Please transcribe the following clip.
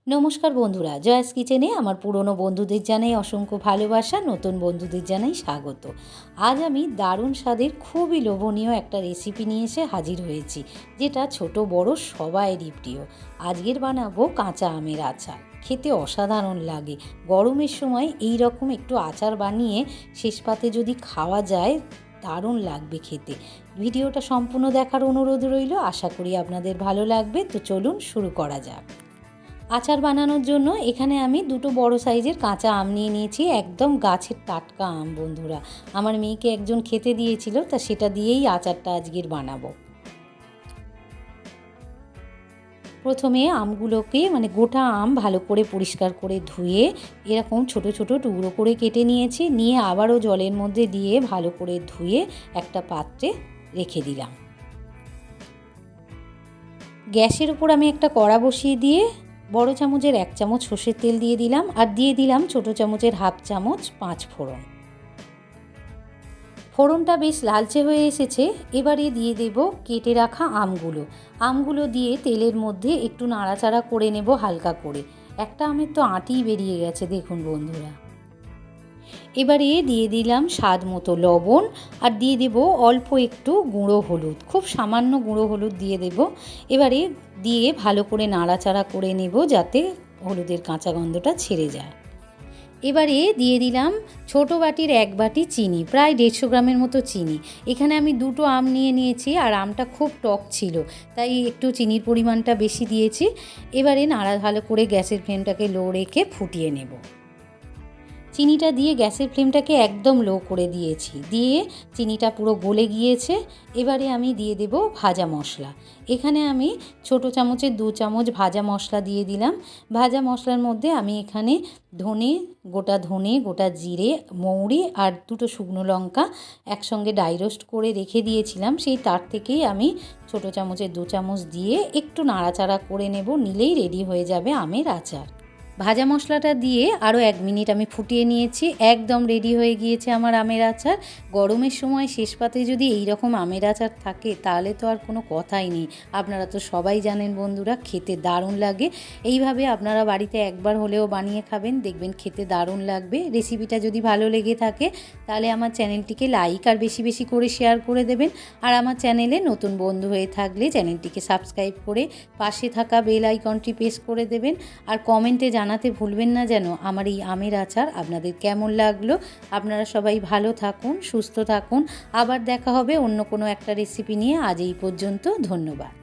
নমস্কার বন্ধুরা, জয়াস কিচেনে আমার পুরনো বন্ধুদের জানাই অসংখ্য ভালোবাসা, নতুন বন্ধুদের জানাই স্বাগত। আজ আমি দারুণ স্বাদের খুবই লোভনীয় একটা রেসিপি নিয়ে এসে হাজির হয়েছি, যেটা ছোট বড় সবাইয়েরই প্রিয়। আজকের বানাবো কাঁচা আমের আচার। খেতে অসাধারণ লাগে। গরমের সময় এই রকম একটু আচার বানিয়ে শেষ পাতে যদি খাওয়া যায়, দারুণ লাগবে খেতে। ভিডিওটা সম্পূর্ণ দেখার অনুরোধ রইল, আশা করি আপনাদের ভালো লাগবে। তো চলুন শুরু করা যাক। আচার বানানোর জন্য এখানে আমি দুটো বড় সাইজের কাঁচা আম নিয়ে নিয়েছি, একদম গাছের টাটকা আম বন্ধুরা। আমার মেয়েকে একজন খেতে দিয়েছিল, তা সেটা দিয়েই আচারটা আজকের বানাবো। প্রথমে আমগুলোকে গোটা আম ভালো করে পরিষ্কার করে ধুয়ে এরকম ছোট ছোট টুকরো করে কেটে নিয়েছি। নিয়ে আবারও জলের মধ্যে দিয়ে ভালো করে ধুয়ে একটা পাত্রে রেখে দিলাম। গ্যাসের উপর আমি একটা কড়া বসিয়ে দিয়ে বড় চামচের 1 চামচ সর্ষের তেল দিয়ে দিলাম, আর দিয়ে দিলাম ছোট চামচের 1/2 চামচ 5 ফোড়ন। ফোড়নটা বেশ লালচে হয়ে এসেছে। এবারে দিয়ে দেব কেটে রাখা আমগুলো দিয়ে তেলের মধ্যে একটু নাড়াচাড়া করে নেব হালকা করে। একটা আমের তো আঁটিই বেরিয়ে গেছে দেখুন বন্ধুরা। এবারে দিয়ে দিলাম স্বাদ মতো লবণ, আর দিয়ে দেব অল্প একটু গুঁড়ো হলুদ, খুব সামান্য গুঁড়ো হলুদ দিয়ে দেব। এবারে দিয়ে ভালো করে নাড়াচাড়া করে নেব যাতে হলুদের কাঁচা গন্ধটা ছেড়ে যায়। এবারে দিয়ে দিলাম ছোট বাটির 1 বাটি চিনি, প্রায় 150 গ্রামের মতো চিনি। এখানে আমি দুটো আম নিয়েছি, আর আমটা খুব টক ছিল, তাই একটু চিনির পরিমাণটা বেশি দিয়েছি। এবারে ভালো করে গ্যাসের ফ্লেমটাকে লো রেখে ফুটিয়ে নেব। চিনিটা দিয়ে গ্যাসের ফ্লেমটাকে একদম লো করে দিয়েছি, দিয়ে চিনিটা পুরো গলে গিয়েছে। এবারে আমি দিয়ে দেব ভাজা মশলা। এখানে আমি ছোট চামচের 2 চামচ ভাজা মশলা দিয়ে দিলাম। ভাজা মশলার মধ্যে আমি এখানে গোটা ধনে, গোটা জিরে, মৌরি আর দুটো শুকনো লঙ্কা একসঙ্গে ড্রাই রোস্ট করে রেখে দিয়েছিলাম, সেই তার থেকেই আমি ছোট চামচের 2 চামচ দিয়ে একটু নাড়াচাড়া করে নেব, নিলেই রেডি হয়ে যাবে আমের আচার। ভাজা মশলাটা দিয়ে আরও 1 মিনিট আমি ফুটিয়ে নিয়েছি। একদম রেডি হয়ে গিয়েছে আমার আমের আচার। গরমের সময় শেষ পাতে যদি এই রকম আমের আচার থাকে তাহলে তো আর কোনো কথাই নেই। আপনারা তো সবাই জানেন বন্ধুরা, খেতে দারুণ লাগে। এইভাবে আপনারা বাড়িতে একবার হলেও বানিয়ে খাবেন, দেখবেন খেতে দারুণ লাগবে। রেসিপিটা যদি ভালো লেগে থাকে তাহলে আমার চ্যানেলটিকে লাইক আর বেশি বেশি করে শেয়ার করে দেবেন। আর আমার চ্যানেলে নতুন বন্ধু হয়ে থাকলে চ্যানেলটিকে সাবস্ক্রাইব করে পাশে থাকা বেল আইকনটি প্রেস করে দেবেন। আর কমেন্টে জানাতে ভুলবেন না যেন আমার এই আমের আচার আপনাদের কেমন লাগলো। আপনারা সবাই ভালো থাকুন, সুস্থ থাকুন। আবার দেখা হবে অন্য কোনো একটা রেসিপি নিয়ে। আজ এই পর্যন্ত, ধন্যবাদ।